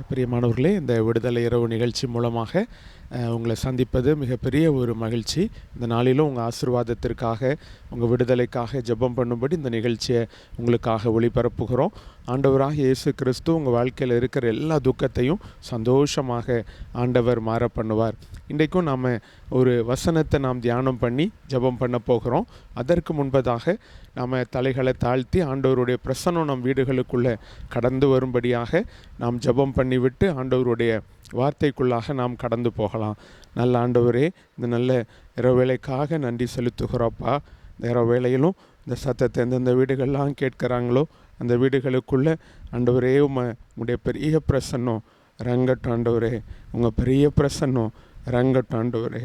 பிரியமானவர்களே, இந்த விடுதலை இரவு நிகழ்ச்சி மூலமாக உங்களை சந்திப்பது மிகப்பெரிய ஒரு மகிழ்ச்சி. இந்த நாளிலும் உங்கள் ஆசீர்வாதத்திற்காக, உங்கள் விடுதலைக்காக ஜெபம் பண்ணும்படி இந்த நிகழ்ச்சியை உங்களுக்காக ஒளிபரப்புகிறோம். ஆண்டவராகிய இயேசு கிறிஸ்து உங்கள் வாழ்க்கையில் இருக்கிற எல்லா துக்கத்தையும் சந்தோஷமாக ஆண்டவர் மாற பண்ணுவார். இன்றைக்கும் நாம் ஒரு வசனத்தை நாம் தியானம் பண்ணி ஜெபம் பண்ண போகிறோம். அதற்கு முன்பதாக நாம் தலைகளை தாழ்த்தி ஆண்டவருடைய பிரசன்னம் நம் வீடுகளுக்குள்ளே கடந்து வரும்படியாக நாம் ஜெபம் பண்ணிவிட்டு ஆண்டவருடைய வார்த்தைக்குள்ளாக நாம் கடந்து போகலாம். நல்ல ஆண்டவரே, இந்த நல்ல இரவு வேளைக்காக நன்றி செலுத்துகிறோப்பா. இந்த இரவு வேளையிலும் இந்த சத்தத்தை எந்தெந்த வீடுகள்லாம் கேட்குறாங்களோ அந்த வீடுகளுக்குள்ளே ஆண்டவரே உங்களுடைய பெரிய பிரசன்னம் இறங்கட்டும். ஆண்டவரே, உங்கள் பெரிய பிரசன்னம் இறங்கட்டும். ஆண்டவரே,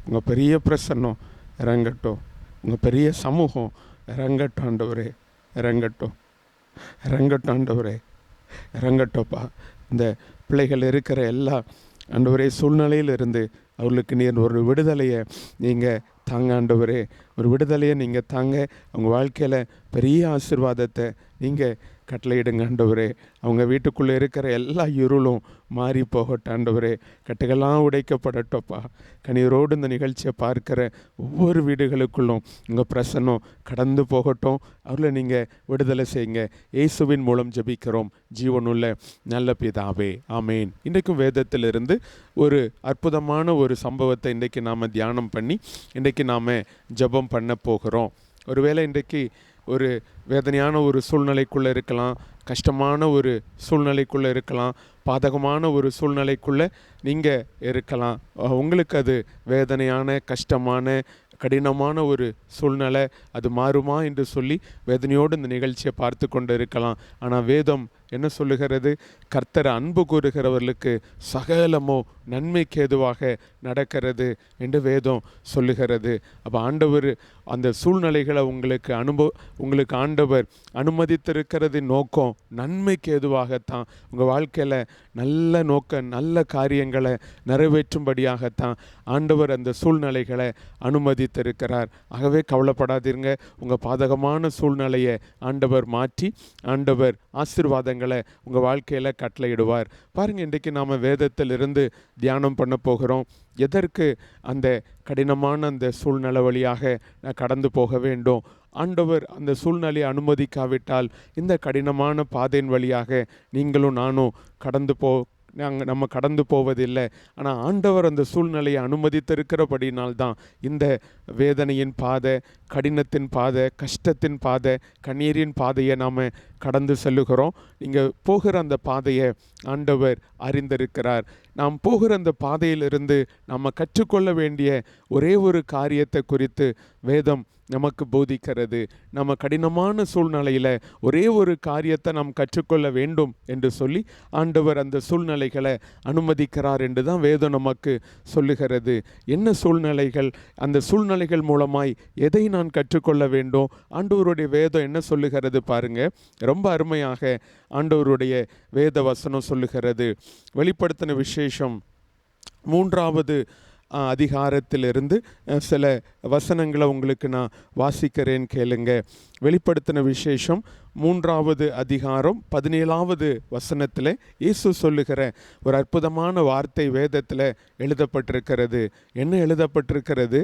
உங்கள் பெரிய பிரசன்னம் இறங்கட்டும். உங்கள் பெரிய சமூகம் இறங்கட்டும். ஆண்டவரே, இறங்கட்டும், இறங்கட்டும். ஆண்டவரே, இறங்கட்டோப்பா. இந்த பிள்ளைகள் இருக்கிற எல்லா ஆண்டவரே சூழ்நிலையிலிருந்து அவர்களுக்கு நீர் ஒரு விடுதலையை நீங்கள் தாங்க. ஆண்டவரே, ஒரு விடுதலையை நீங்கள் தாங்க. அவங்க வாழ்க்கையில் பெரிய ஆசீர்வாதத்தை நீங்கள் கட்டளையிடுங்க. ஆண்டவரே, அவங்க வீட்டுக்குள்ளே இருக்கிற எல்லா இருளும் மாறி போகட்டும். ஆண்டவரே, கட்டுகள்லாம் உடைக்கப்படட்டோப்பா. கண்ணீரோடு இந்த நிகழ்ச்சியை பார்க்குற ஒவ்வொரு வீடுகளுக்குள்ளும் உங்கள் பிரசன்னம் கடந்து போகட்டும். அவர்களை நீங்கள் விடுதலை செய்யுங்க. இயேசுவின் மூலம் ஜெபிக்கிறோம் ஜீவனுள்ள நல்ல பிதாவே, ஆமேன். இன்றைக்கும் வேதத்திலிருந்து ஒரு அற்புதமான ஒரு சம்பவத்தை இன்றைக்கு நாம் தியானம் பண்ணி இன்றைக்கு நாம் ஜெபம் பண்ண போகிறோம். ஒருவேளை இன்றைக்கு ஒரு வேதனையான ஒரு சூழ்நிலைக்குள்ளே இருக்கலாம், கஷ்டமான ஒரு சூழ்நிலைக்குள்ளே இருக்கலாம், பாதகமான ஒரு சூழ்நிலைக்குள்ளே நீங்கள் இருக்கலாம். உங்களுக்கு அது வேதனையான, கஷ்டமான, கடினமான ஒரு சூழ்நிலை, அது மாறுமா என்று சொல்லி வேதனையோடு இந்த நிகழ்ச்சியை பார்த்து கொண்டு இருக்கலாம். ஆனால் வேதம் என்ன சொல்லுகிறது? கர்த்தர் அன்பு கூறுகிறவர்களுக்கு சகலமோ நன்மைக்கு ஏதுவாக நடக்கிறது என்று வேதம் சொல்லுகிறது. அப்போ ஆண்டவர் அந்த சூழ்நிலைகளை உங்களுக்கு ஆண்டவர் அனுமதித்திருக்கிறது நோக்கம் நன்மைக்கு ஏதுவாகத்தான். உங்கள் வாழ்க்கையில் நல்ல நோக்கம், நல்ல காரியங்களை நிறைவேற்றும்படியாகத்தான் ஆண்டவர் அந்த சூழ்நிலைகளை அனுமதித்திருக்கிறார். ஆகவே கவலைப்படாதீங்க. உங்கள் பாதகமான சூழ்நிலையை ஆண்டவர் மாற்றி ஆண்டவர் ஆசீர்வாதங்களை உங்கள் வாழ்க்கையில் கட்டளையிடுவார். பாருங்கள், இன்றைக்கு நாம் வேதத்திலிருந்து தியானம் பண்ண போகிறோம். எதற்கு அந்த கடினமான அந்த சூழ்நிலை வழியாக கடந்து போக வேண்டும்? ஆண்டவர் அந்த சூழ்நிலையை அனுமதிக்காவிட்டால் இந்த கடினமான பாதையின் வழியாக நீங்களும் நானும் நம்ம கடந்து போவதில்லை. ஆனால் ஆண்டவர் அந்த சூழ்நிலையை அனுமதித்திருக்கிறபடினால்தான் இந்த வேதனையின் பாதை, கடினத்தின் பாதை, கஷ்டத்தின் பாதை, கண்ணீரின் பாதையை நாம் கடந்து செல்லுகிறோம். நீங்கள் போகிற அந்த பாதையை ஆண்டவர் அறிந்திருக்கிறார். நாம் போகிற அந்த பாதையிலிருந்து நம்ம கற்றுக்கொள்ள வேண்டிய ஒரே ஒரு காரியத்தை குறித்து வேதம் நமக்கு போதிக்கிறது. நம்ம கடினமான சூழ்நிலையில் ஒரே ஒரு காரியத்தை நாம் கற்றுக்கொள்ள வேண்டும் என்று சொல்லி ஆண்டவர் அந்த சூழ்நிலைகளை அனுமதிக்கிறார் என்று தான் வேதம் நமக்கு சொல்லுகிறது. என்ன சூழ்நிலைகள்? அந்த சூழ்நிலைகள் மூலமாய் எதை நான் கற்றுக்கொள்ள வேண்டும்? ஆண்டவருடைய வேதம் என்ன சொல்லுகிறது பாருங்க. ரொம்ப அருமையாக ஆண்டவருடைய வேத வசனம் சொல்லுகிறது. வெளிப்படுத்தின விசேஷம் 3வது அதிகாரத்திலிருந்து சில வசனங்களை உங்களுக்கு நான் வாசிக்கிறேன், கேளுங்க. வெளிப்படுத்தின விசேஷம் 3வது அதிகாரம் 17வது வசனத்தில் இயேசு சொல்லுகிற ஒரு அற்புதமான வார்த்தை வேதத்தில் எழுதப்பட்டிருக்கிறது. என்ன எழுதப்பட்டிருக்கிறது?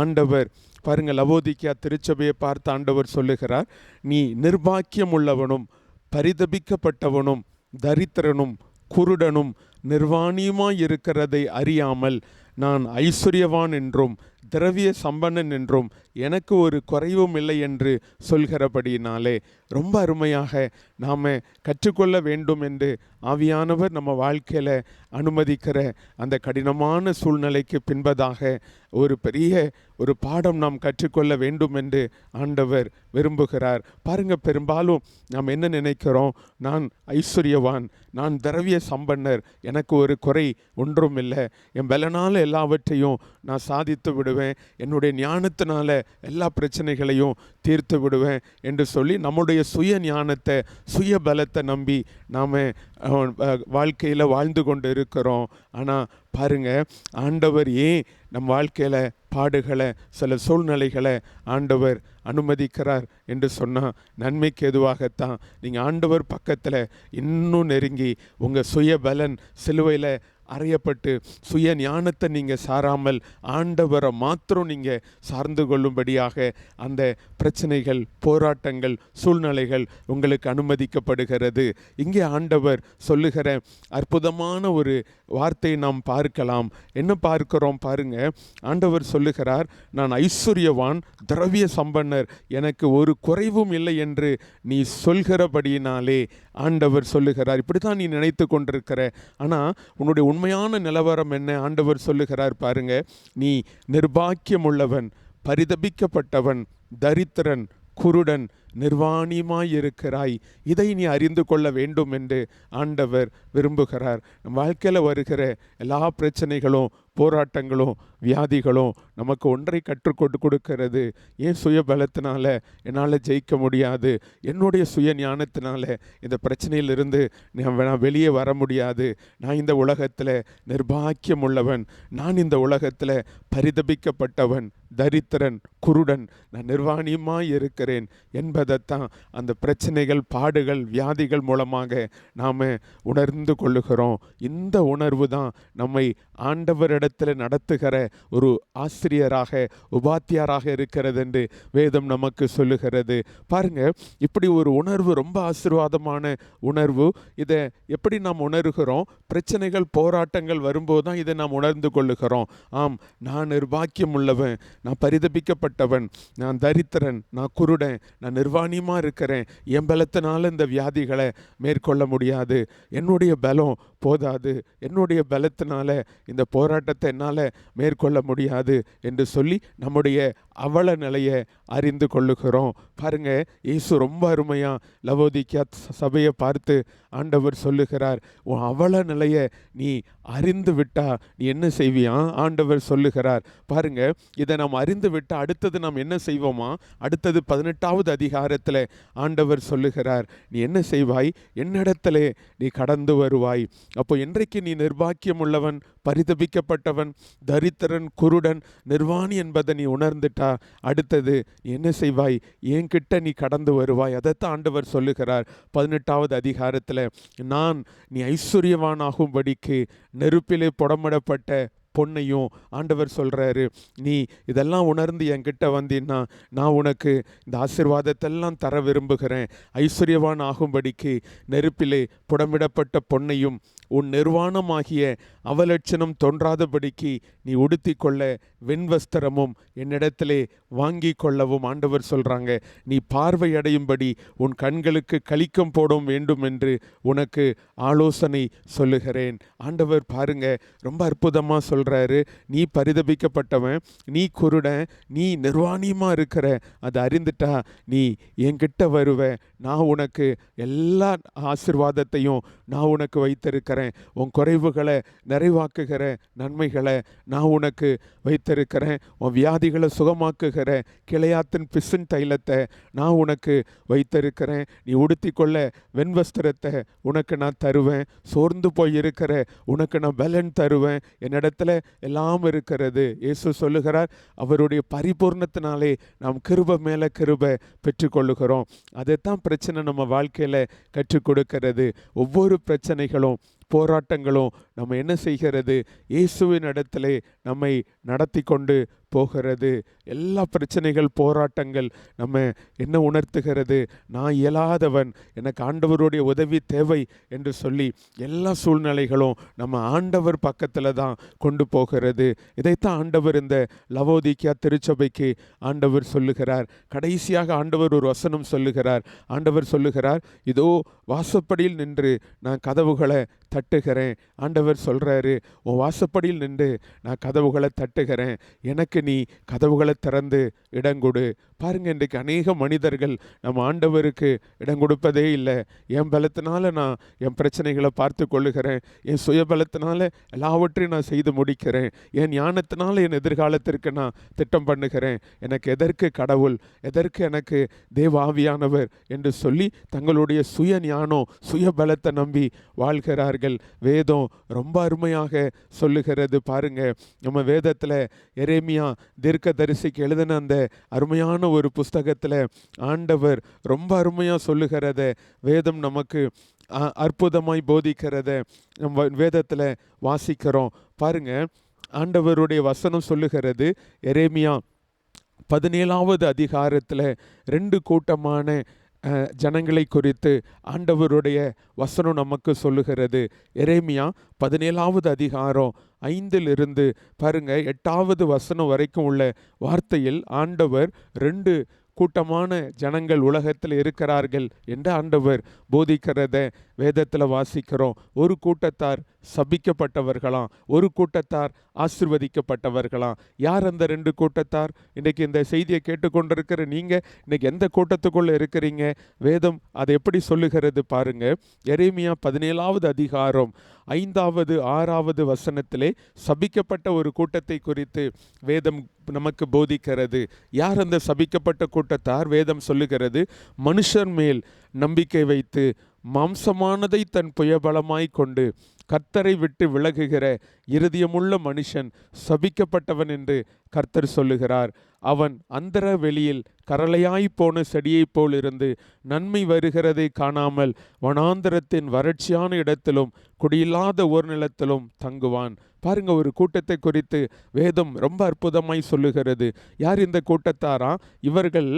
ஆண்டவர் பாருங்கள், லவோதிக்கியா திருச்சபையை பார்த்து ஆண்டவர் சொல்லுகிறார், நீ நிர்பாக்கியம் உள்ளவனும் பரிதபிக்கப்பட்டவனும் தரித்திரனும் குருடனும் நிர்வாணியுமாய் இருக்கிறதை அறியாமல் நான் ஐஸ்வர்யவான் என்றும் திரவிய சம்பன்னன் என்றும் எனக்கு ஒரு குறைவும் இல்லை என்று சொல்கிறபடியினாலே ரொம்ப அருமையாக நாம் கற்றுக்கொள்ள வேண்டும் என்று ஆவியானவர் நம்ம வாழ்க்கையில் அனுமதிக்கிற அந்த கடினமான சூழ்நிலைக்கு பின்பதாக ஒரு பெரிய ஒரு பாடம் நாம் கற்றுக்கொள்ள வேண்டும் என்று ஆண்டவர் விரும்புகிறார். பாருங்கள், பெரும்பாலும் நாம் என்ன நினைக்கிறோம்? நான் ஐஸ்வர்யவான், நான் திரவிய சம்பன்னர், எனக்கு ஒரு குறை ஒன்றும் இல்லை, என் பலனால எல்லாவற்றையும் நான் சாதித்து விடுவேன், விடுவேன், என்னுடைய ஞானத்தினால எல்லா பிரச்சனைகளையும் தீர்த்து விடுவேன் என்று சொல்லி நம்முடைய சுய ஞானத்தை, சுய பலத்தை நம்பி நாம் வாழ்க்கையில் வாழ்ந்து கொண்டு இருக்கிறோம். ஆனால் பாருங்கள், ஆண்டவர் ஏன் நம் வாழ்க்கையில் பாடுகளை, சில சூழ்நிலைகளை ஆண்டவர் அனுமதிக்கிறார் என்று சொன்னால் நன்மைக்கு எதுவாகத்தான். நீங்கள் ஆண்டவர் பக்கத்தில் இன்னும் நெருங்கி உங்கள் சுய பலன் சிலுவையில் அறையப்பட்டு சுய ஞானத்தை நீங்கள் சாராமல் ஆண்டவரை மாத்திரம் நீங்கள் சார்ந்து கொள்ளும்படியாக அந்த பிரச்சனைகள், போராட்டங்கள், சூழ்நிலைகள் உங்களுக்கு அனுமதிக்கப்படுகிறது. இங்கே ஆண்டவர் சொல்லுகிற அற்புதமான ஒரு வார்த்தையை நாம் பார்க்கலாம். என்ன பார்க்கிறோம் பாருங்க. ஆண்டவர் சொல்லுகிறார், நான் ஐஸ்வர்யவான், திரவிய சம்பன்னர், எனக்கு ஒரு குறைவும் இல்லை என்று நீ சொல்கிறபடியினாலே ஆண்டவர் சொல்லுகிறார். இப்படி தான் நீ நினைத்து கொண்டிருக்கிற, ஆனால் உன்னுடைய உண்மையான நிலவரம் என்ன? ஆண்டவர் சொல்லுகிறார் பாருங்க, நீ நிர்பாக்கியமுள்ளவன், பரிதபிக்கப்பட்டவன், தரித்திரன், குருடன், நிர்வாணியுமாயிருக்கிறாய். இதை நீ அறிந்து கொள்ள வேண்டும் என்று ஆண்டவர் விரும்புகிறார். நம் வாழ்க்கையில் வருகிற எல்லா பிரச்சனைகளும், போராட்டங்களும், வியாதிகளும் நமக்கு ஒன்றை கற்றுக்கொண்டு கொடுக்கிறது. ஏன் சுய பலத்தினால என்னால் ஜெயிக்க முடியாது, என்னுடைய சுய ஞானத்தினால இந்த பிரச்சனையிலிருந்து நான் வெளியே வர முடியாது, நான் இந்த உலகத்தில் நிர்பாக்கியம் உள்ளவன், நான் இந்த உலகத்தில் பரிதபிக்கப்பட்டவன், தரித்திரன், குருடன், நான் நிர்வாணியமாய் இருக்கிறேன் என்பதைத்தான் அந்த பிரச்சனைகள், பாடுகள், வியாதிகள் மூலமாக நாம் உணர்ந்து கொள்ளுகிறோம். இந்த உணர்வு தான் நம்மை ஆண்டவரிடத்தில் நடத்துகிற ஒரு ஆசிரியராக, உபாத்தியாராக இருக்கிறது என்று வேதம் நமக்கு சொல்லுகிறது. பாருங்க, இப்படி ஒரு உணர்வு ரொம்ப ஆசீர்வாதமான உணர்வு. இதை எப்படி நாம் உணர்கிறோம்? பிரச்சனைகள், போராட்டங்கள் வரும்போது தான் இதை நாம் உணர்ந்து கொள்ளுகிறோம். ஆம், நான் நிர்பாக்கியம் உள்ளவன், நான் பரிதபிக்கப்பட்டவன், நான் தரித்திரன், நான் குருடன், நான் நிர்வாணியமாக இருக்கிறேன், என் பலத்தினால இந்த வியாதிகளை மேற்கொள்ள முடியாது, என்னுடைய பலம் போதாது, என்னுடைய பலத்தினால இந்த போராட்டத்தை என்னால் மேற்கொள்ள முடியாது என்று சொல்லி நம்முடைய அவல நிலையை அறிந்து கொள்ளுகிறோம். பாருங்க, இயேசு ரொம்ப அருமையாக லவோதிக்கா சபையை பார்த்து ஆண்டவர் சொல்லுகிறார், உன் அவல நிலையை நீ அறிந்து விட்டா நீ என்ன செய்வியா? ஆண்டவர் சொல்லுகிறார் பாருங்க. இதை நாம் அறிந்து விட்டால் அடுத்தது நாம் என்ன செய்வோமா? அடுத்தது 18வது அதிகாரத்தில் ஆண்டவர் சொல்லுகிறார், நீ என்ன செய்வாய்? என்னிடத்திலே நீ கடந்து வருவாய். அப்போ என்றைக்கு நீ நிர்பாக்கியம் உள்ளவன், பரிதபிக்கப்பட்டவன், தரித்திரன், குருடன், நிர்வாணி என்பதை நீ உணர்ந்துட்டா அடுத்தது நீ என்ன செய்வாய்? என்கிட்ட நீ கடந்து வருவாய். அதைத்தான் ஆண்டவர் சொல்லுகிறார் 18வது அதிகாரத்தில், நான் நீ ஐஸ்வர்யவானாகும்படிக்கு நெருப்பிலே புடமிடப்பட்ட பொன்னையும் ஆண்டவர் சொல்கிறாரு, நீ இதெல்லாம் உணர்ந்து என்கிட்ட வந்தீன்னா நான் உனக்கு இந்த ஆசீர்வாதத்தெல்லாம் தர விரும்புகிறேன். ஐஸ்வர்யவான் ஆகும்படிக்கு நெருப்பிலே புடமிடப்பட்ட பொன்னையும் உன் நிர்வாணமாகிய அவலட்சணம் தோன்றாதபடிக்கு நீ உடுத்தி கொள்ள வெண்வஸ்திரமும் என்னிடத்திலே வாங்கி கொள்ளவும் ஆண்டவர் சொல்கிறாங்க. நீ பார்வையடையும்படி உன் கண்களுக்கு கலிக்கம் போடும் வேண்டும் என்று உனக்கு ஆலோசனை சொல்லுகிறேன். ஆண்டவர் பாருங்க, ரொம்ப அற்புதமாக சொல்கிறாரு, நீ பரிதபிக்கப்பட்டவன், நீ குருடன், நீ நிர்வாணியமாக இருக்கிற, அதை அறிந்துட்டா நீ என்கிட்ட வருவ. நான் உனக்கு எல்லா ஆசீர்வாதத்தையும் நான் உனக்கு வைத்திருக்கிறேன். உன் குறைவுகளை நிறைவாக்குகிற நன்மைகளை நான் உனக்கு வைத்திருக்கிறேன். உன் வியாதிகளை சுகமாக்குகிற கிளையாத்தின் பிசின் தைலத்தை நான் உனக்கு வைத்திருக்கிறேன். நீ உடுத்தி கொள்ள வெண்வஸ்திரத்தை உனக்கு நான் தருவேன். சோர்ந்து போய் இருக்கிற உனக்கு நான் பலன் தருவேன். என்னிடத்துல எல்லாம் இருக்கிறது. இயேசு சொல்லுகிறார், அவருடைய பரிபூர்ணத்தினாலே நாம் கிருபை மேலே கிருபை பெற்றுக்கொள்ளுகிறோம். அதைத்தான் பிரச்சனை நம்ம வாழ்க்கையில் கற்றுக் கொடுக்கிறது. ஒவ்வொரு பிரச்சனைகளும், போராட்டங்களும் நம்ம என்ன செய்கிறது? இயேசுவின் இடத்திலே நம்மை நடத்தி கொண்டு போகிறது. எல்லா பிரச்சனைகள், போராட்டங்கள் நம்ம என்ன உணர்த்துகிறது? நான் இயலாதவன், எனக்கு ஆண்டவருடைய உதவி தேவை என்று சொல்லி எல்லா சூழ்நிலைகளும் நம்ம ஆண்டவர் பக்கத்தில் தான் கொண்டு போகிறது. இதைத்தான் ஆண்டவர் இந்த லவோதிக்கா திருச்சபைக்கு ஆண்டவர் சொல்லுகிறார். கடைசியாக ஆண்டவர் ஒரு வசனம் சொல்லுகிறார். ஆண்டவர் சொல்லுகிறார், இதோ வாசப்படியில் நின்று நான் கதவுகளை தட்டுகிறேன். ஆண்டவர் சொல்கிறாரு, உன் வாசப்படியில் நின்று நான் கதவுகளை தட்டுகிறேன், எனக்கு நீ கதவுகளை திறந்து இடங்கொடு. பாருங்க, இன்றைக்கு அநேக மனிதர்கள் நம்ம ஆண்டவருக்கு இடம் கொடுப்பதே இல்லை. என் பலத்தினால நான் என் பிரச்சனைகளை பார்த்து கொள்ளுகிறேன், என் சுயபலத்தினால எல்லாவற்றையும் நான் செய்து முடிக்கிறேன், என் ஞானத்தினால என் எதிர்காலத்திற்கு நான் திட்டம் பண்ணுகிறேன், எனக்கு எதற்கு கடவுள், எதற்கு எனக்கு தேவ ஆவியானவர் என்று சொல்லி தங்களுடைய சுய ஞானம் சுய பலத்தை நம்பி வாழ்கிறார்கள். வேதம் ரொம்ப அருமையாக சொல்லுகிறது. பாருங்க, நம்ம வேதத்தில் எரேமியா தீர்க்கதரிசிக்கு எழுதின அந்த அருமையான ஒரு புஸ்தகத்தில் ஆண்டவர் ரொம்ப அருமையாக சொல்லுகிறத வேதம் நமக்கு அற்புதமாய் போதிக்கிறத நம்ம வேதத்தில் வாசிக்கிறோம். பாருங்க, ஆண்டவருடைய வசனம் சொல்லுகிறது. எரேமியா 17வது அதிகாரத்தில் 2 கூட்டமான ஜனங்களை குறித்து ஆண்டவருடைய வசனம் நமக்கு சொல்லுகிறது. எரேமியா 17வது அதிகாரம் 5 பாருங்க 8வது வசனம் வரைக்கும் உள்ள வார்த்தையில் ஆண்டவர் 2 கூட்டமான ஜனங்கள் உலகத்தில் இருக்கிறார்கள் என்று ஆண்டவர் போதிக்கிறத வேதத்தில் வாசிக்கிறோம். ஒரு கூட்டத்தார் சபிக்கப்பட்டவர்களாம், ஒரு கூட்டத்தார் ஆசிர்வதிக்கப்பட்டவர்களாம். யார் அந்த 2 கூட்டத்தார்? இன்றைக்கி இந்த செய்தியை கேட்டுக்கொண்டிருக்கிற நீங்கள் இன்றைக்கி எந்த கூட்டத்துக்குள்ளே இருக்கிறீங்க? வேதம் அதை எப்படி சொல்லுகிறது பாருங்க. எரேமியா 17வது அதிகாரம் 5வது 6வது வசனத்திலே சபிக்கப்பட்ட ஒரு கூட்டத்தை குறித்து வேதம் நமக்கு போதிக்கிறது. யார் அந்த சபிக்கப்பட்ட கூட்டத்தார்? வேதம் சொல்லுகிறது, மனுஷர் மேல் நம்பிக்கை வைத்து மாம்சமானதை தன் புயபலமாய் கொண்டு கர்த்தரை விட்டு விலகுகிற இருதயமுள்ள மனுஷன் சபிக்கப்பட்டவன் என்று கர்த்தர் சொல்லுகிறார். அவன் அந்தர வெளியில் கரளையாய் போன செடியைப் போல் இருந்து நன்மை வருகிறதை காணாமல் வனாந்தரத்தின் வறட்சியான இடத்திலும் குடியில்லாத ஓர் நிலத்திலும் தங்குவான். பாருங்க, ஒரு கூட்டத்தை குறித்து வேதம் ரொம்ப அற்புதமாய் சொல்லுகிறது. யார் இந்த கூட்டத்தாரா? இவர்கள்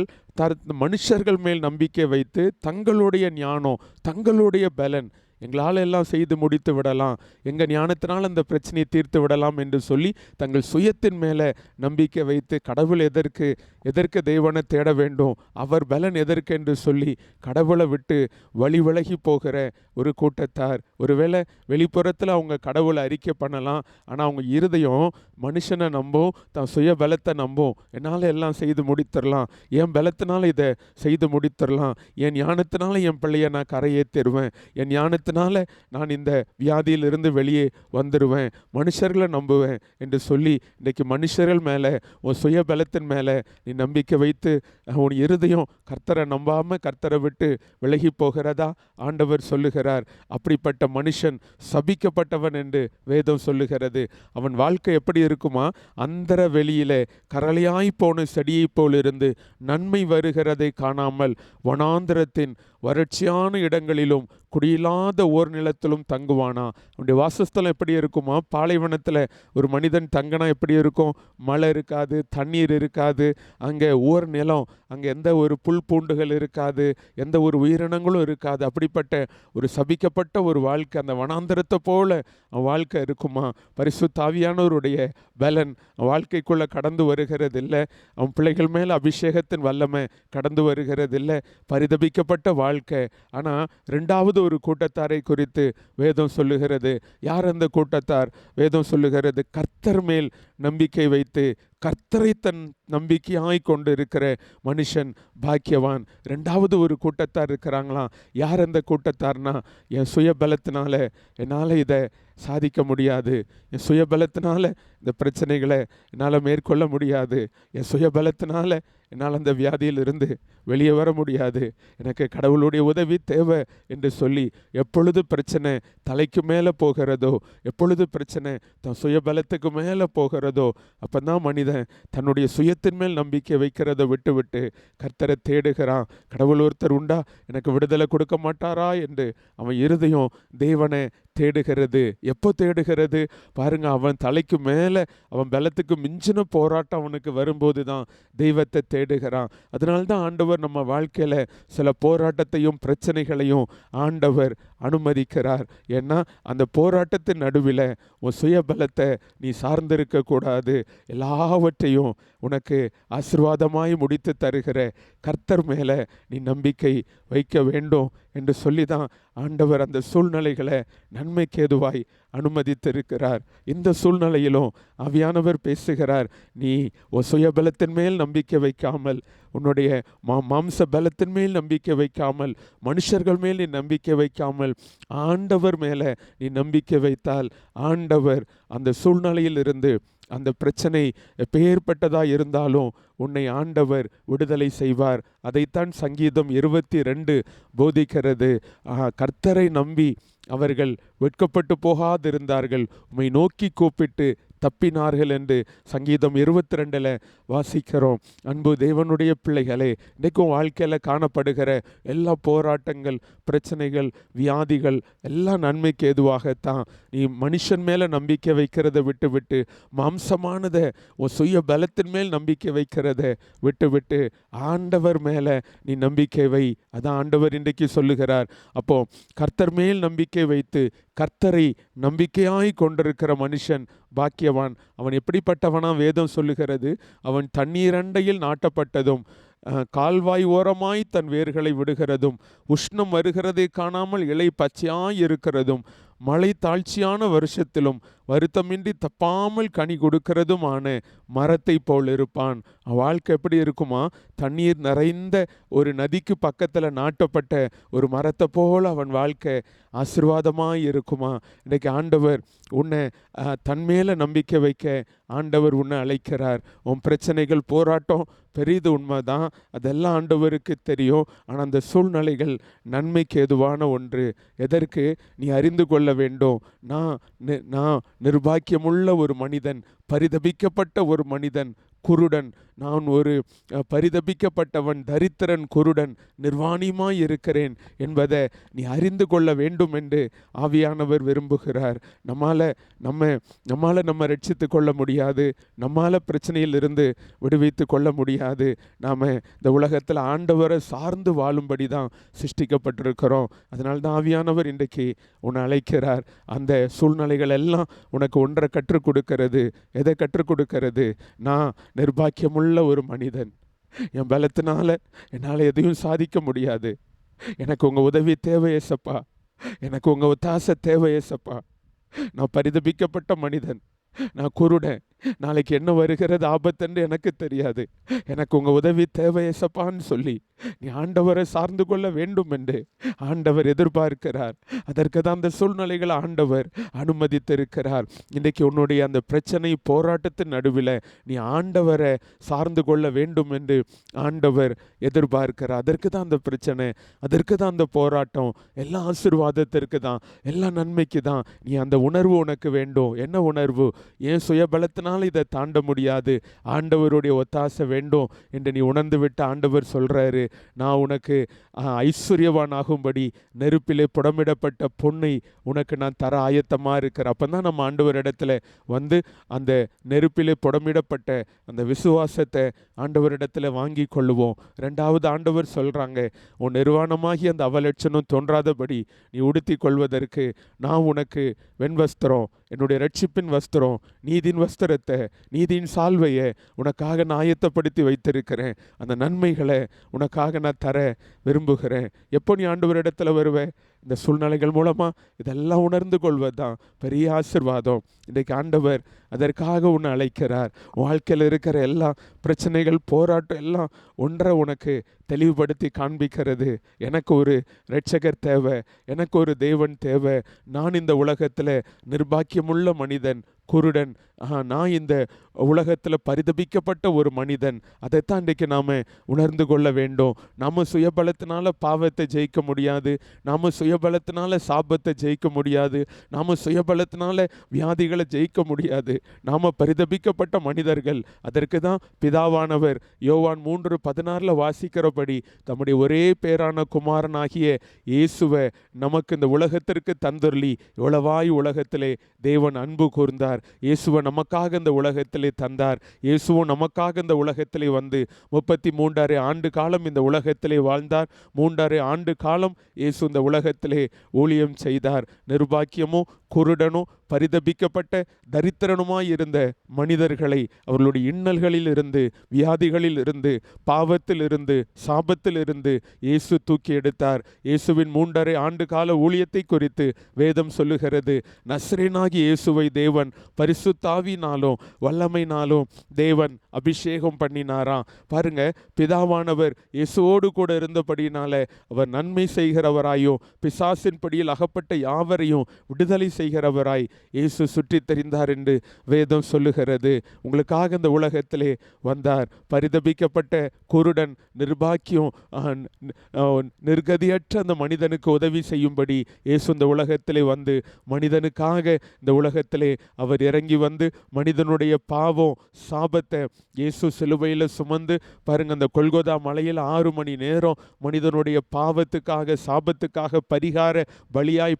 மனுஷர்கள் மேல் நம்பிக்கை வைத்து தங்களுடைய ஞானம், தங்களுடைய பலன், எங்களால் எல்லாம் செய்து முடித்து விடலாம், எங்கள் ஞானத்தினால் அந்த பிரச்சனையை தீர்த்து விடலாம் என்று சொல்லி தங்கள் சுயத்தின் மேலே நம்பிக்கை வைத்து கடவுள் எதற்கு தேவனை தேட வேண்டும், அவர் பலன் எதற்கு என்று சொல்லி கடவுளை விட்டு வழி விலகி போகிற ஒரு கூட்டத்தார். ஒருவேளை வெளிப்புறத்தில் அவங்க கடவுளை அறிக்கை பண்ணலாம், ஆனால் அவங்க இருதயம் மனுஷனை நம்பும், தான் சுய பலத்தை நம்பும். என்னால் எல்லாம் செய்து முடித்திடலாம், என் பலத்தினால் இதை செய்து முடித்திடலாம், என் ஞானத்தினால என் பிள்ளையை நான் கரையேற்றிடுவேன், என் ஞானத்தினால நான் இந்த வியாதியிலிருந்து வெளியே வந்துடுவேன், மனுஷர்களை நம்புவேன் என்று சொல்லி இன்றைக்கு மனுஷர்கள் மேலே, உன் சுய பலத்தின் மேலே நீ நம்பிக்கை வைத்து உன் இருதயம் கர்த்தரை நம்பாமல் கர்த்தரை விட்டு விலகி போகிறதா ஆண்டவர் சொல்லுகிறார். அப்படிப்பட்ட மனுஷன் சபிக்கப்பட்டவன் என்று வேதம் சொல்லுகிறது. அவன் வாழ்க்கை எப்படி இருக்குமா? அந்தர வெளியிலே கரளையாய் போன செடியை போல் இருந்து நன்மை வருகிறதை காணாமல் வனாந்திரத்தின் வறட்சியான இடங்களிலும் குடியில்லாத ஓர் நிலத்திலும் தங்குவானா. அவனுடைய வாசஸ்தலம் எப்படி இருக்குமா? பாலைவனத்தில் ஒரு மனிதன் தங்கினா எப்படி இருக்கும்? மழை இருக்காது, தண்ணீர் இருக்காது, அங்கே ஓர் நிலம், அங்கே எந்த ஒரு புல் பூண்டுகள் இருக்காது, எந்த ஒரு உயிரினங்களும் இருக்காது. அப்படிப்பட்ட ஒரு சபிக்கப்பட்ட ஒரு வாழ்க்கை, அந்த வனாந்தரத்தை போல அவன் வாழ்க்கை இருக்குமா? பரிசுத்த ஆவியானவருடைய பலன் வாழ்க்கைக்குள்ளே கடந்து வருகிறது இல்லை, அவன் பிள்ளைகள் மேலே அபிஷேகத்தின் வல்லமை கடந்து வருகிறது இல்லை, பரிதபிக்கப்பட்ட வாழ்க்கை. ஆனால் 2வது ஒரு கூட்டத்தாரை குறித்து வேதம் சொல்லுகிறது. யார் அந்த கூட்டத்தார்? வேதம் சொல்லுகிறது, கர்த்தர் மேல் நம்பிக்கை வைத்து கர்த்தரை தன் நம்பிக்கையாய் கொண்டு இருக்கிற மனுஷன் பாக்கியவான். 2வது ஒரு கூட்டத்தார் இருக்கிறாங்களாம். யார் அந்த கூட்டத்தார்னா, என் சுயபலத்தினால என்னால் இதை சாதிக்க முடியாது, என் சுயபலத்தினால இந்த பிரச்சனைகளை என்னால் மேற்கொள்ள முடியாது, என் சுயபலத்தினால என்னால் அந்த வியாதியிலிருந்து வெளியே வர முடியாது, எனக்கு கடவுளுடைய உதவி தேவை என்று சொல்லி எப்பொழுது பிரச்சனை தலைக்கு மேலே போகிறதோ, எப்பொழுது பிரச்சனை தன் சுயபலத்துக்கு மேலே போகிறதோ, அப்போ தான் மனிதன் தன்னுடைய சுயத்தின் மேல் நம்பிக்கை வைக்கிறத விட்டு கர்த்தரை தேடுகிறான். கடவுள் ஒருத்தர் உண்டா, எனக்கு விடுதலை கொடுக்க மாட்டாரா என்று அவன் இருதயம் தேவனை தேடுகிறது. எப்போ தேடுகிறது பாருங்க, அவன் தலைக்கு மேலே அவன் பலத்துக்கு மிஞ்சின போராட்டம் அவனுக்கு வரும்போது தான் தெய்வத்தை தேடுகிறான். அதனால்தான் ஆண்டவர் நம்ம வாழ்க்கையில் சில போராட்டத்தையும் பிரச்சனைகளையும் ஆண்டவர் அனுமதிக்கிறார். ஏன்னா அந்த போராட்டத்தின் நடுவில் உன் சுயபலத்தை நீ சார்ந்திருக்க கூடாது, எல்லாவற்றையும் உனக்கு ஆசீர்வாதமாய் முடித்து தருகிற கர்த்தர் மேலே நீ நம்பிக்கை வைக்க வேண்டும் என்று சொல்லி தான் ஆண்டவர் அந்த சூழ்நிலைகளை நன்மைக்கு ஏதுவாய் அனுமதித்திருக்கிறார். இந்த சூழ்நிலையிலும் ஆவியானவர் பேசுகிறார், நீ சுய பலத்தின் மேல் நம்பிக்கை வைக்காமல், உன்னுடைய மாம்ச பலத்தின் மேல் நம்பிக்கை வைக்காமல், மனுஷர்கள் மேல் நீ நம்பிக்கை வைக்காமல் ஆண்டவர் மேலே நீ நம்பிக்கை வைத்தால் ஆண்டவர் அந்த சூழ்நிலையில் இருந்து, அந்த பிரச்சனை எப்பேற்பட்டதாக இருந்தாலும் உன்னை ஆண்டவர் விடுதலை செய்வார். அதைத்தான் சங்கீதம் 22 போதிக்கிறது. கர்த்தரை நம்பி அவர்கள் வெட்கப்பட்டு போகாதிருந்தார்கள், உம்மை நோக்கி கூப்பிட்டு தப்பினார்கள் என்று சங்கீதம் 22 வாசிக்கிறோம். அன்பு தேவனுடைய பிள்ளைகளே, இன்றைக்கும் வாழ்க்கையில் காணப்படுகிற எல்லா போராட்டங்கள், பிரச்சனைகள், வியாதிகள் எல்லாம் நன்மைக்கு ஏதுவாகத்தான். நீ மனுஷன் மேலே நம்பிக்கை வைக்கிறத விட்டு மாம்சமானதை உன் சுய பலத்தின் மேல் நம்பிக்கை வைக்கிறத விட்டு ஆண்டவர் மேலே நீ நம்பிக்கை வை. அதான் ஆண்டவர் இன்றைக்கு சொல்லுகிறார். அப்போ கர்த்தர் மேல் நம்பிக்கை வைத்து கர்த்தரை நம்பிக்கையாய் கொண்டிருக்கிற மனுஷன் பாக்கியவான். அவன் எப்படிப்பட்டவனா? வேதம் சொல்லுகிறது, அவன் தண்ணீரண்டையில் நாட்டப்பட்டதும் கால்வாய் ஓரமாய் தன் வேர்களை விடுகிறதும், உஷ்ணம் வருகிறதை காணாமல் இலை பச்சையாய் இருக்கிறதும், மழை தாழ்ச்சியான வருஷத்திலும் வருத்தமின்றி தப்பாமல் கனி கொடுக்கிறதுமான மரத்தை போல் இருப்பான். வாழ்க்கை எப்படி இருக்குமா? தண்ணீர் நிறைந்த ஒரு நதிக்கு பக்கத்தில் நாட்டப்பட்ட ஒரு மரத்தை போல் அவன் வாழ்க்கை ஆசீர்வாதமாக இருக்குமா? இன்றைக்கு ஆண்டவர் உன்னை தன்மேல நம்பிக்கை வைக்க ஆண்டவர் உன்னை அழைக்கிறார். உன் பிரச்சனைகள், போராட்டம் பெரிது உண்மைதான், அதெல்லாம் ஆண்டவருக்கு தெரியும். ஆனால் அந்த சூழ்நிலைகள் நன்மைக்கு ஏதுவான ஒன்று. எதற்கு நீ அறிந்து கொள்ள வேண்டும். நான் நிர்பாக்கியமுள்ள ஒரு மனிதன், பரிதபிக்கப்பட்ட ஒரு மனிதன், குருடன். நான் ஒரு பரிதபிக்கப்பட்டவன், தரித்திரன், குருடன், நிர்வாணியுமாய் இருக்கிறேன் என்பதை நீ அறிந்து கொள்ள வேண்டும் என்று ஆவியானவர் விரும்புகிறார். நம்ம ரட்சித்து கொள்ள முடியாது, நம்மால் பிரச்சனையில் இருந்து விடுவித்து கொள்ள முடியாது. நாம் இந்த உலகத்தில் ஆண்டவரை சார்ந்து வாழும்படி தான் சிருஷ்டிக்கப்பட்டிருக்கிறோம். அதனால தான் ஆவியானவர் இன்றைக்கு உன்னை அழைக்கிறார். அந்த சூழ்நிலைகள் எல்லாம் உனக்கு ஒன்றை கற்றுக் கொடுக்கிறது. எதை கற்றுக் கொடுக்கிறது? நான் நிர்பாக்கியமுள்ள ஒரு மனிதன், என் பலத்தினால என்னால் எதையும் சாதிக்க முடியாது, எனக்கு உங்கள் உதவி தேவை ஏசப்பா, எனக்கு உங்கள் ஒத்தாசை தேவை ஏசப்பா, நான் பரிதபிக்கப்பட்ட மனிதன், நான் குருடன், நாளைக்கு என்ன வருகிறது ஆபத்துன்னு எனக்கு தெரியாது, எனக்கு உங்கள் உதவி தேவை ஏசப்பான்னு சொல்லி நீ ஆண்டவரை சார்ந்து கொள்ள வேண்டும் என்று ஆண்டவர் எதிர்பார்க்கிறார். அதற்கு தான் அந்த சூழ்நிலைகளை ஆண்டவர் அனுமதித்திருக்கிறார். இன்றைக்கு உன்னுடைய அந்த பிரச்சனை, போராட்டத்தின் நடுவில் நீ ஆண்டவரை சார்ந்து கொள்ள வேண்டும் என்று ஆண்டவர் எதிர்பார்க்கிறார். அதற்கு தான் அந்த பிரச்சனை, அதற்கு தான் அந்த போராட்டம், எல்லா ஆசீர்வாதத்திற்கு தான், எல்லா நன்மைக்கு தான். நீ அந்த உணர்வு உனக்கு வேண்டும். என்ன உணர்வு? ஏன் சுயபலத்தினால் இதை தாண்ட முடியாது, ஆண்டவருடைய ஒத்தாசை வேண்டும் என்று நீ உணர்ந்து விட்டு ஆண்டவர் சொல்றாரு, நான் உனக்கு ஐஸ்வர்யவான் ஆகும்படி நெருப்பிலே புடமிடப்பட்ட பொன்னை உனக்கு நான் தர ஆயத்தமாக இருக்கிறேன். அப்போ தான் நம்ம ஆண்டவர் இடத்துல வந்து அந்த நெருப்பிலே புடமிடப்பட்ட அந்த விசுவாசத்தை ஆண்டவரிடத்துல வாங்கி கொள்ளுவோம். ரெண்டாவது ஆண்டவர் சொல்கிறாங்க, உன் நிர்வாணமாகி அந்த அவலட்சணம் தோன்றாதபடி நீ உடுத்தி கொள்வதற்கு நான் உனக்கு வெண்வஸ்திரம், என்னுடைய ரட்சிப்பின் வஸ்திரம், நீதியின் வஸ்திரத்தை, நீதியின் சால்வையை உனக்காக நான் ஆயத்தப்படுத்தி வைத்திருக்கிறேன். அந்த நன்மைகளை உனக்காக நான் தர விரும்புகிறேன். எப்போ நீ ஆண்டவரிடத்துல வருவேன்? இந்த சூழ்நிலைகள் மூலமாக இதெல்லாம் உணர்ந்து கொள்வது தான் பெரிய ஆசீர்வாதம். இன்றைக்கு ஆண்டவர் அதற்காக உன்னை அழைக்கிறார். வாழ்க்கையில் இருக்கிற எல்லா பிரச்சனைகள், போராட்டம் எல்லாம் ஒன்றை உனக்கு தெளிவுபடுத்தி காண்பிக்கிறது. எனக்கு ஒரு இரட்சகர் தேவை, எனக்கு ஒரு தேவன் தேவை. நான் இந்த உலகத்தில் நிர்பாக்கியமுள்ள மனிதன், குருடன், நான் இந்த உலகத்தில் பரிதபிக்கப்பட்ட ஒரு மனிதன். அதைத்தான் இன்றைக்கு நாம் உணர்ந்து கொள்ள வேண்டும். நாம் சுயபலத்தினால பாவத்தை ஜெயிக்க முடியாது, நாம் சுயபலத்தினால சாபத்தை ஜெயிக்க முடியாது, நாம் சுயபலத்தினால வியாதிகளை ஜெயிக்க முடியாது. நாம் பரிதபிக்கப்பட்ட மனிதர்கள். அதற்கு தான் பிதாவானவர் யோவான் 3:16 வாசிக்கிறபடி தம்முடைய ஒரே பேரான குமாரனாகிய இயேசுவை நமக்கு இந்த உலகத்திற்கு தந்தருளி எவ்வளவாய் உலகத்திலே தேவன் அன்பு கூர்ந்தார். இயேசுவை நமக்காக இந்த உலகத்திலே தந்தார். இயேசுவும் நமக்காக இந்த உலகத்திலே வந்து 33 ஆண்டு காலம் இந்த உலகத்திலே வாழ்ந்தார். 3 ஆண்டு காலம் இயேசு இந்த உலகத்திலே ஊழியம் செய்தார். நிர்பாக்கியமும் குருடனும் பரிதபிக்கப்பட்ட தரித்திரனுமாய் இருந்த மனிதர்களை அவர்களுடைய இன்னல்களில் இருந்து, வியாதிகளில் இருந்து, பாவத்தில் இருந்து, சாபத்தில் இருந்து இயேசு தூக்கி எடுத்தார். இயேசுவின் 3.5 ஆண்டு கால ஊழியத்தை குறித்து வேதம் சொல்லுகிறது. நசரேனாகிய இயேசுவை தேவன் பரிசுத்தாவினாலும் வல்லமையினாலும் தேவன் அபிஷேகம் பண்ணினாராம். பாருங்க, பிதாவானவர் இயேசுவோடு கூட இருந்தபடினால அவர் நன்மை செய்கிறவராயும் பிசாசின் படியில் அகப்பட்ட யாவரையும் விடுதலை செய்கிறவராய் இயேசு சுற்றி தெரிந்தார் என்று வேதம் சொல்லுகிறது. உங்களுக்காக இந்த உலகத்திலே வந்தார். பரிதபிக்கப்பட்ட குருடன், நிர்பாக்கியம், நிர்கதியற்ற அந்த மனிதனுக்கு உதவி செய்யும்படி இயேசு இந்த உலகத்திலே வந்து மனிதனுக்காக இந்த உலகத்திலே அவர் இறங்கி வந்து மனிதனுடைய பாவம் சாபத்தை இயேசு சிலுவையில் சுமந்து பாருங்க, அந்த கொல்கொதா மலையில் 6 மணி நேரம் மனிதனுடைய பாவத்துக்காக சாபத்துக்காக பரிகார பலியாய்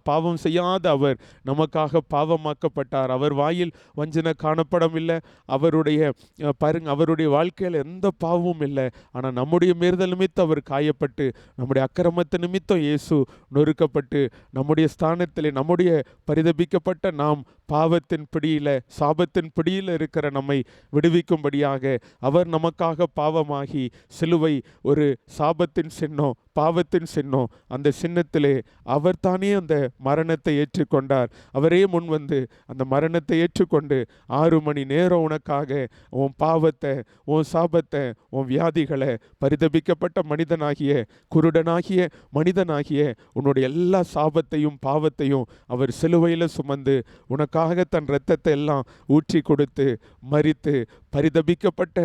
பாவம் செய்யாத அவர் நமக்காக பாவமாக்கப்பட்டார். அவர் வாயில் வஞ்சனை காணப்படவில்லை. அவருடைய வாழ்க்கையில் எந்த பாவமும் இல்லை. ஆனால் நம்முடைய மீறுதல் நிமித்தம் அவர் காயப்பட்டு, நம்முடைய அக்கிரமத்து நிமித்தம் இயேசு நொறுக்கப்பட்டு, நம்முடைய ஸ்தானத்திலே நம்முடைய பரிதபிக்கப்பட்ட நாம் பாவத்தின் பிடியில் சாபத்தின் பிடியில் இருக்கிற நம்மை விடுவிக்கும்படியாக அவர் நமக்காக பாவமாகி சிலுவை ஒரு சாபத்தின் சின்னம், பாவத்தின் சின்னம். அந்த சின்னத்திலே அவர் தானே அந்த மரணத்தை ஏற்றுக்கொண்டார். அவரே முன் வந்து அந்த மரணத்தை ஏற்றுக்கொண்டு 6 மணி நேரம் உனக்காக உன் பாவத்தை, உன் சாபத்தை, உன் வியாதிகளை, பரிதபிக்கப்பட்ட மனிதனாகிய குருடனாகிய மனிதனாகிய உன்னுடைய எல்லா சாபத்தையும் பாவத்தையும் அவர் சிலுவையில் சுமந்து உனக்காக தன் இரத்தத்தை எல்லாம் ஊற்றி கொடுத்து மரித்து பரிதபிக்கப்பட்ட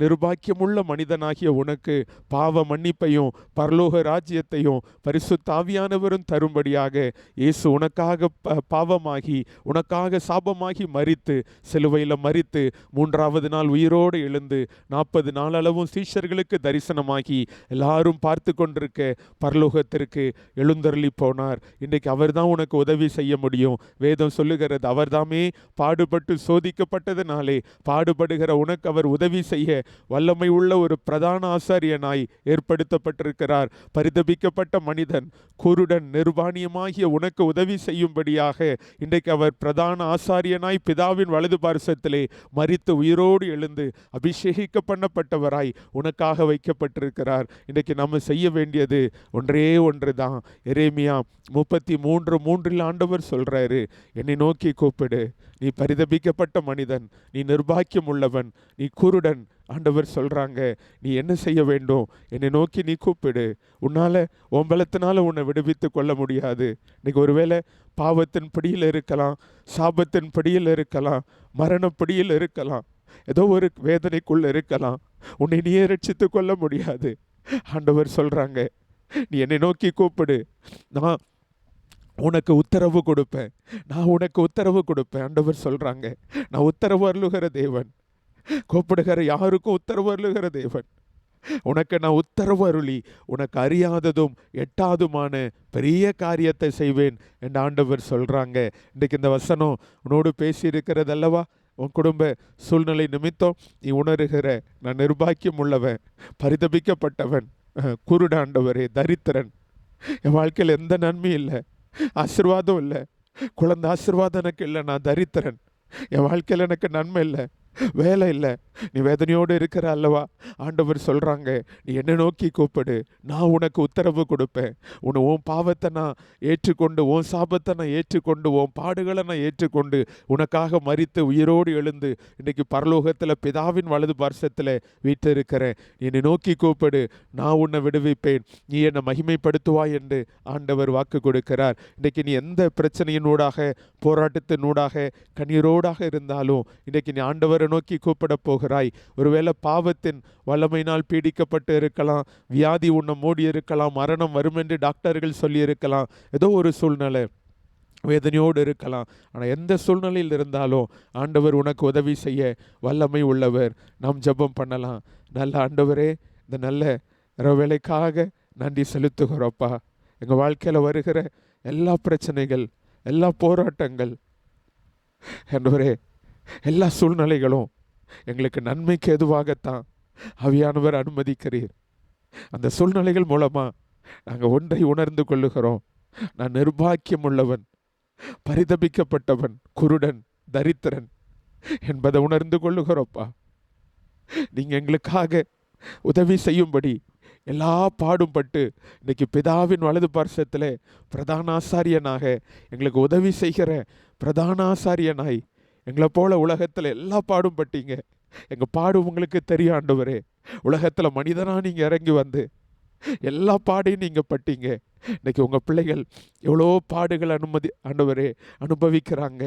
நிர்பாக்கியமுள்ள மனிதனாகிய உனக்கு பாவ மன்னிப்பையும் பரலோக ராஜ்யத்தையும் பரிசுத்த ஆவியானவரும் தரும்படியாக இயேசு உனக்காக பாவமாகி உனக்காக சாபமாகி மரித்து சிலுவையில் மரித்து 3ஆவது நாள் உயிரோடு எழுந்து 40 நாளளவும் சீஷர்களுக்கு தரிசனமாகி எல்லாரும் பார்த்து கொண்டிருக்க பரலோகத்திற்கு எழுந்தருளி போனார். இன்றைக்கு அவர் தான் உனக்கு உதவி செய்ய முடியும். வேதம் சொல்லுகிறது, அவர்தாமே பாடுபட்டு சோதிக்கப்பட்டதினாலே பாடுபடுகிற உனக்கு அவர் உதவி செய்ய வல்லமை உள்ள ஒரு பிரதான ஆசாரியனாய் ஏற்படுத்தப்பட்டிருக்கிறார். பரிதபிக்கப்பட்ட மனிதன், குருடன், நிர்வாணியமாகிய உனக்கு உதவி செய்யும்படியாக இன்றைக்கு அவர் பிரதான ஆசாரியனாய் பிதாவின் வலது பார்சத்திலே மரித்து உயிரோடு எழுந்து அபிஷேகிக்க பண்ணப்பட்டவராய் உனக்காக வைக்கப்பட்டிருக்கிறார். இன்றைக்கு நம்ம செய்ய வேண்டியது ஒன்றே ஒன்று தான். எரேமியா 33:3 ஆண்டவர் சொல்றாரு, என்னை நோக்கி கூப்பிடு, நீ பரிதபிக்கப்பட்ட மனிதன், நீ நிர்பாக்கியம் உள்ளவன், நீ குருடன். ஆண்டவர் சொல்றாங்க, நீ என்ன செய்ய வேண்டும்? என்னை நோக்கி நீ கூப்பிடு. உன்னால உன் பலத்தினால உன்னை விடுவித்து கொள்ள முடியாது. இன்னைக்கு ஒருவேளை பாவத்தின் பிடியில் இருக்கலாம், சாபத்தின் பிடியில் இருக்கலாம், மரணப்பிடியில் இருக்கலாம், ஏதோ ஒரு வேதனைக்குள்ள இருக்கலாம். உன்னை நீயே ரட்சித்து கொள்ள முடியாது. ஆண்டவர் சொல்றாங்க, நீ என்னை நோக்கி கூப்பிடு, நான் உனக்கு உத்தரவு கொடுப்பேன், நான் உனக்கு உத்தரவு கொடுப்பேன். ஆண்டவர் சொல்றாங்க, நான் உத்தரவு அருளுகிற தேவன், கூப்பிடுகிற யாருக்கும் உத்தரவு அருளுகிற தேவன். உனக்கு நான் உத்தரவு அருளி உனக்கு அறியாததும் எட்டாதுமான பெரிய காரியத்தை செய்வேன் என்று ஆண்டவர் சொல்றாங்க. இன்றைக்கு இந்த வசனம் உன்னோடு பேசி இருக்கிறது அல்லவா? உன் குடும்ப சூழ்நிலை நிமித்தம் நீ உணர்கிற, நான் நிர்பாக்கியம் உள்ளவன், பரிதபிக்கப்பட்டவன், குருடாண்டவரே, தரித்திரன், என் வாழ்க்கையில் எந்த நன்மையும் இல்லை, ஆசீர்வாதம் இல்லை, குழந்தை ஆசீர்வாதம் எனக்கு இல்லை, நான் தரித்திரன், என் வாழ்க்கையில் எனக்கு நன்மை இல்லை, வேலை இல்லை, நீ வேதனையோடு இருக்கிற அல்லவா? ஆண்டவர் சொல்றாங்க, நீ என்னை நோக்கி கூப்பிடு, நான் உனக்கு உத்தரவு கொடுப்பேன். உன் பாவத்தை நான் ஏற்றுக்கொண்டு, உன் சாபத்தை நான் ஏற்றுக்கொண்டு, உன் பாடுகளை நான் ஏற்றுக்கொண்டு உனக்காக மரித்து உயிரோடு எழுந்து இன்னைக்கு பரலோகத்தில் பிதாவின் வலது பார்சத்தில் வீட்டு இருக்கிறேன். என்னை நோக்கி கூப்பிடு, நான் உன்னை விடுவிப்பேன், நீ என்னை மகிமைப்படுத்துவாய் என்று ஆண்டவர் வாக்கு கொடுக்கிறார். இன்னைக்கு நீ எந்த பிரச்சனையினூடாக, போராட்டத்தினூடாக, கண்ணீரோடாக இருந்தாலும் இன்னைக்கு நீ ஆண்டவரை நோக்கி கூப்பிட போகிறாய். ஒருவேளை பாவத்தின் வல்லமையினால் பீடிக்கப்பட்டு இருக்கலாம், வியாதி உன்னை மூடி இருக்கலாம், மரணம் வரும் என்று டாக்டர்கள் சொல்லி இருக்கலாம், ஏதோ ஒரு சூழ்நிலை வேதனையோடு இருக்கலாம். ஆனால் எந்த சூழ்நிலையில் இருந்தாலும் ஆண்டவர் உனக்கு உதவி செய்ய வல்லமை உள்ளவர். நாம் ஜெபம் பண்ணலாம். நல்ல ஆண்டவரே, இந்த நல்ல வேலைக்காக நன்றி செலுத்துகிறோப்பா. எங்கள் வாழ்க்கையில் வருகிற எல்லா பிரச்சனைகள், எல்லா போராட்டங்கள், ஆண்டவரே, எல்லா சூழ்நிலைகளும் எங்களுக்கு நன்மைக்கு எதுவாகத்தான் ஆவியானவர் அனுமதிக்கிறீர். அந்த சூழ்நிலைகள் மூலமாக நாங்கள் ஒன்றை உணர்ந்து கொள்ளுகிறோம், நான் நிர்பாக்கியம் உள்ளவன், பரிதபிக்கப்பட்டவன், குருடன், தரித்திரன் என்பதை உணர்ந்து கொள்ளுகிறோப்பா. நீங்க எங்களுக்காக உதவி செய்யும்படி எல்லா பாடும் பட்டு இன்னைக்கு பிதாவின் வலது பார்சத்தில் பிரதான ஆசாரியனாக எங்களுக்கு உதவி செய்கிற பிரதான ஆசாரியனாய் எங்களை போல உலகத்தில் எல்லா பாடும் பட்டீங்க. எங்கள் பாடு உங்களுக்கு தெரியும் ஆண்டவரே. உலகத்தில் மனிதனாக நீங்கள் இறங்கி வந்து எல்லா பாடையும் நீங்கள் பட்டீங்க. இன்னைக்கு உங்கள் பிள்ளைகள் எவ்வளோ பாடுகள் ஆண்டவரே அனுபவிக்கிறாங்க.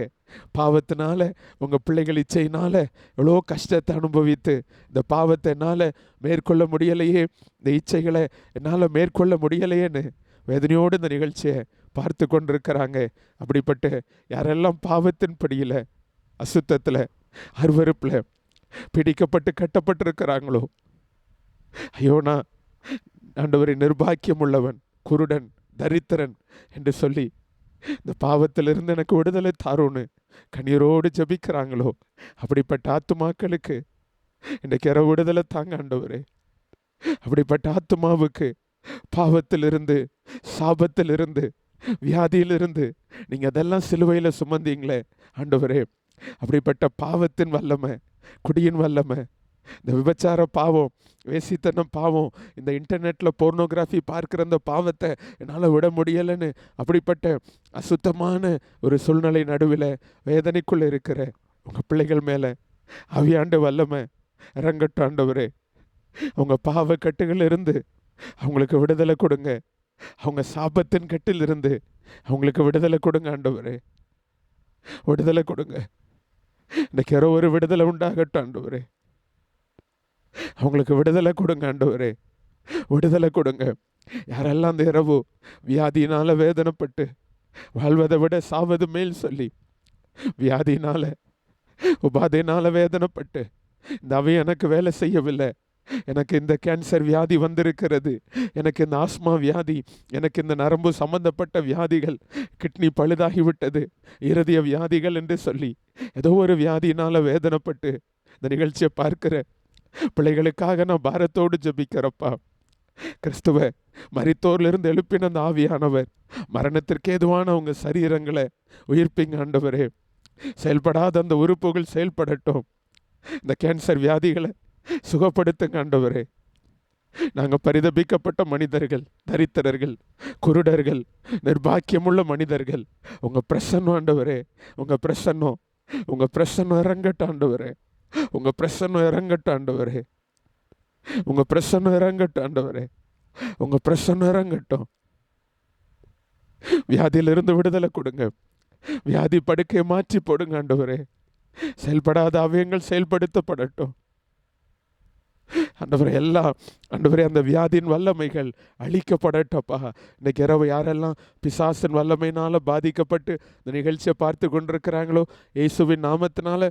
பாவத்தினால உங்கள் பிள்ளைகள் இச்சையினால எவ்வளோ கஷ்டத்தை அனுபவித்து இந்த பாவத்தை என்னால் மேற்கொள்ள முடியலையே, இந்த இச்சைகளை என்னால் மேற்கொள்ள முடியலையேன்னு வேதனையோடு இந்த நிகழ்ச்சியை பார்த்து கொண்டிருக்கிறாங்க. அப்படிப்பட்ட யாரெல்லாம் பாவத்தின் படியில், அசுத்தத்தில், அருவருப்பில் பிடிக்கப்பட்டு கட்டப்பட்டிருக்கிறாங்களோ, ஐயோ நான் ஆண்டவரை நிர்பாக்கியம் உள்ளவன், குருடன், தரித்திரன் என்று சொல்லி இந்த பாவத்திலிருந்து எனக்கு விடுதலை தாரோன்னு கண்ணீரோடு ஜபிக்கிறாங்களோ, அப்படிப்பட்ட ஆத்துமாக்களுக்கு இன்றைக்கு இரவு விடுதலை தாங்க ஆண்டவரே. அப்படிப்பட்ட ஆத்துமாவுக்கு பாவத்திலிருந்து, சாபத்திலிருந்து, வியாதியிலிருந்து நீங்கள் அதெல்லாம் சிலுவையில் சுமந்தீங்களே ஆண்டவரே. அப்படிப்பட்ட பாவத்தின் வல்லமை, குடியின் வல்லமை, இந்த விபச்சார பாவம், வேசித்தனம் பாவம், இந்த இன்டர்நெட்டில் போர்னோகிராஃபி பார்க்குற அந்த பாவத்தை என்னால் விட முடியலைன்னு அப்படிப்பட்ட அசுத்தமான ஒரு சூழ்நிலை நடுவில் வேதனைக்குள்ளே இருக்கிற உங்கள் பிள்ளைகள் மேலே ஆவியாண்டு வல்லமை இறங்கட்டும் ஆண்டவரே. அவங்க பாவ கட்டுகள் இருந்து அவங்களுக்கு விடுதலை கொடுங்க. அவங்க சாபத்தின் கட்டில் இருந்து அவங்களுக்கு விடுதலை கொடுங்க ஆண்டவரே. விடுதலை கொடுங்க. இன்னைக்கு யாரோ ஒரு விடுதலை உண்டாகட்டும் ஆண்டவரே. அவங்களுக்கு விடுதலை கொடுங்க ஆண்டவரே. விடுதலை கொடுங்க. யாரெல்லாம் அந்த இரவு வியாதியினால வேதனைப்பட்டு வாழ்வதை விட சாவது மேல் சொல்லி வியாதியினால, உபாதையினால வேதனைப்பட்டு இந்த அவை எனக்கு வேலை செய்யவில்லை, எனக்கு இந்த கேன்சர் வியாதி வந்திருக்கிறது, எனக்கு இந்த ஆஸ்மா வியாதி, எனக்கு இந்த நரம்பு சம்பந்தப்பட்ட வியாதிகள், கிட்னி பழுதாகிவிட்டது, இருதய வியாதிகள் என்று சொல்லி ஏதோ ஒரு வியாதியினால வேதனைப்பட்டு இந்த நிகழ்ச்சியை பார்க்கிற பிள்ளைகளுக்காக நான் பாரத்தோடு ஜபிக்கிறப்பா. கிறிஸ்துவ மரித்தோரிலிருந்து எழுப்பின அந்த ஆவியானவர் மரணத்திற்கு ஏதுவான அவங்க சரீரங்களை உயிர்ப்பிங்க ஆண்டவரே. செயல்படாத அந்த உறுப்புகள் செயல்படட்டும். இந்த கேன்சர் வியாதிகளை சுகப்படுத்துங்க ஆண்டவரே. நாங்கள் பரிதபிக்கப்பட்ட மனிதர்கள், தரித்திரர்கள், குருடர்கள், நிர்பாக்கியமுள்ள மனிதர்கள். உங்கள் பிரசன்னம் ஆண்டவரே, உங்கள் பிரசன்னம், உங்கள் பிரசன்னம் இறங்கட்டும் ஆண்டவரே. உங்கள் பிரசன்னம் இறங்கட்டும் ஆண்டவரே. உங்கள் பிரசன்னம் இறங்கட்டும் ஆண்டவரே. உங்கள் பிரசன்னம் இறங்கட்டும். வியாதியிலிருந்து விடுதலை கொடுங்க. வியாதி படுக்கையை மாற்றி போடுங்க ஆண்டவரே. செயல்படாத அவயங்கள் செயல்படுத்தப்படட்டும் ஆண்டவரே. எல்லாம் ஆண்டவரே அந்த வியாதியின் வல்லமைகள் அழிக்கப்படட்டப்பா. இன்னைக்கு இரவு யாரெல்லாம் பிசாசின் வல்லமையினால் பாதிக்கப்பட்டு இந்த நிகழ்ச்சியை பார்த்து கொண்டிருக்கிறாங்களோ, இயேசுவின் நாமத்தினால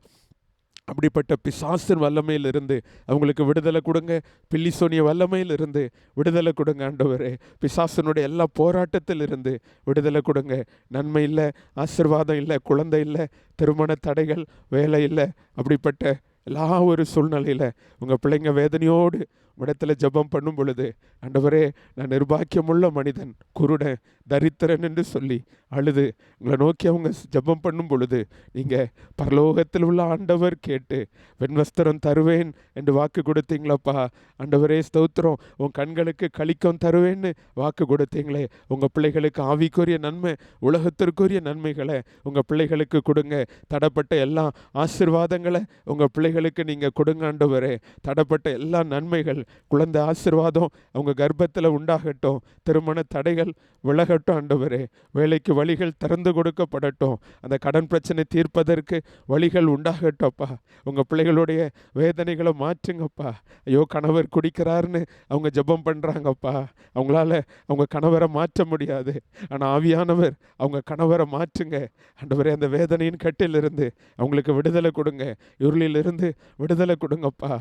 அப்படிப்பட்ட பிசாசின் வல்லமையிலிருந்து அவங்களுக்கு விடுதலை கொடுங்க. பில்லிசோனிய வல்லமையிலிருந்து விடுதலை கொடுங்க ஆண்டவரே. பிசாசினுடைய எல்லா போராட்டத்திலிருந்து விடுதலை கொடுங்க. நன்மை இல்லை, ஆசீர்வாதம் இல்லை, குழந்தை இல்லை, திருமண தடைகள், வேலை இல்லை, அப்படிப்பட்ட எல்லா ஒரு சூழ்நிலையில் உங்கள் பிள்ளைங்க வேதனையோடு இடத்துல ஜெபம் பண்ணும் பொழுது, ஆண்டவரே நான் நிர்பாக்கியமுள்ள மனிதன், குருடன், தரித்திரன் என்று சொல்லி அழுது உங்களை நோக்கி அவங்க ஜெபம் பண்ணும் பொழுது, நீங்கள் பரலோகத்தில் உள்ள ஆண்டவர் கேட்டு வெண்வஸ்திரம் தருவேன் என்று வாக்கு கொடுத்தீங்களப்பா. ஆண்டவரே ஸ்தோத்திரம். உன் கண்களுக்கு களிக்கம் தருவேன்னு வாக்கு கொடுத்தீங்களே. உங்கள் பிள்ளைகளுக்கு ஆவிக்குரிய நன்மை, உலகத்திற்குரிய நன்மைகளை உங்கள் பிள்ளைகளுக்கு கொடுங்க. தடப்பட்ட எல்லா ஆசீர்வாதங்களை உங்கள் பிள்ளைகளுக்கு நீங்கள் கொடுங்க ஆண்டவரே. தடப்பட்ட எல்லா நன்மைகள், குழந்தை ஆசீர்வாதம் அவங்க கர்ப்பத்தில் உண்டாகட்டும். திருமண தடைகள் விலகட்டும் ஆண்டவரே. வேலைக்கு வழிகள் திறந்து கொடுக்கப்படட்டும். அந்த கடன் பிரச்சனை தீர்ப்பதற்கு வழிகள் உண்டாகட்டோப்பா. உங்கள் பிள்ளைகளுடைய வேதனைகளை மாற்றுங்கப்பா. ஐயோ கணவர் குடிக்கிறாருன்னு அவங்க ஜெபம் பண்ணுறாங்கப்பா. அவங்களால அவங்க கணவரை மாற்ற முடியாது. ஆனால் ஆவியானவர் அவங்க கணவரை மாற்றுங்க ஆண்டவரே. அந்த வேதனையின் கட்டிலிருந்து அவங்களுக்கு விடுதலை கொடுங்க. இருளிலிருந்து விடுதலை கொடுங்கப்பா.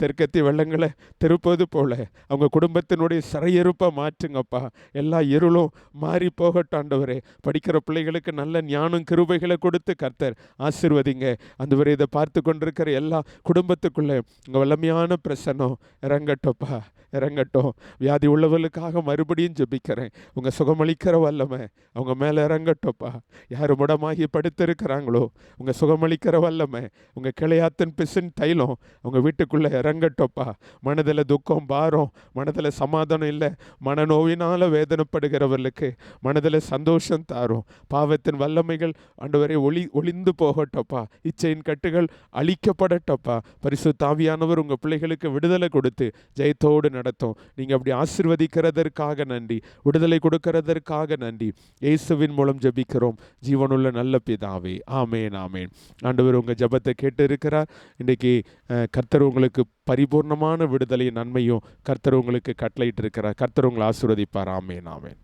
தெற்கத்தி வெள்ளங்களை திருப்பது போல அவங்க குடும்பத்தினுடைய சிறையிருப்பை மாற்றுங்கப்பா. எல்லா இருளும் மாறி போகட்டும் ஆண்டவரே. படிக்கிற பிள்ளைகளுக்கு நல்ல ஞானம் கிருபைகளை கொடுத்து கர்த்தர் ஆசீர்வதிங்க. ஆண்டவரே, இதை பார்த்து கொண்டிருக்கிற எல்லா குடும்பத்துக்குள்ளே உங்கள் வல்லமையான பிரசன்னம் இறங்கட்டோப்பா, இறங்கட்டும். வியாதி உள்ளவர்களுக்காக மறுபடியும் ஜெபிக்கிறேன். உங்கள் சுகமளிக்கிற வல்லமை அவங்க மேலே இறங்கட்டோப்பா. யார் முடமாகி படுத்திருக்கிறாங்களோ உங்கள் சுகமளிக்கிற வல்லமை, உங்கள் கிளையாத்தின் பிசின் தைலம் அவங்க வீட்டுக்குள்ளே இறங்கட்டோப்பா. மனதில் துக்கம், பாரம், மனதில் சமாதானம் இல்லை, மனநோவினால் வேதனைப்படுகிறவர்களுக்கு மனதில் சந்தோஷம் தாரும். பாவத்தின் வல்லமைகள் ஆண்டவரே ஒளிந்து போகட்டோப்பா. இச்சையின் கட்டுகள் அழிக்கப்படட்டோப்பா. பரிசுத்த ஆவியானவர் உங்கள் பிள்ளைகளுக்கு விடுதலை கொடுத்து ஜெயத்தோடு நடத்தும். நீங்கள் அப்படி ஆசீர்வதிக்கிறதற்காக நன்றி, விடுதலை கொடுக்கிறதற்காக நன்றி. இயேசுவின் மூலம் ஜெபிக்கிறோம் ஜீவனுள்ள நல்ல பிதாவே, ஆமேன், ஆமேன். ஆண்டவர் உங்கள் ஜெபத்தை கேட்டு இருக்கிறார். இன்றைக்கி கர்த்தர் உங்களுக்கு பரிபூர்ணமான விடுதலை நன்மையும் கர்த்தர் உங்களுக்கு கட்டளையிட்டு இருக்கிறார். கர்த்தர் உங்களை ஆசீர்வதிப்பார். ஆமேன், ஆமேன்.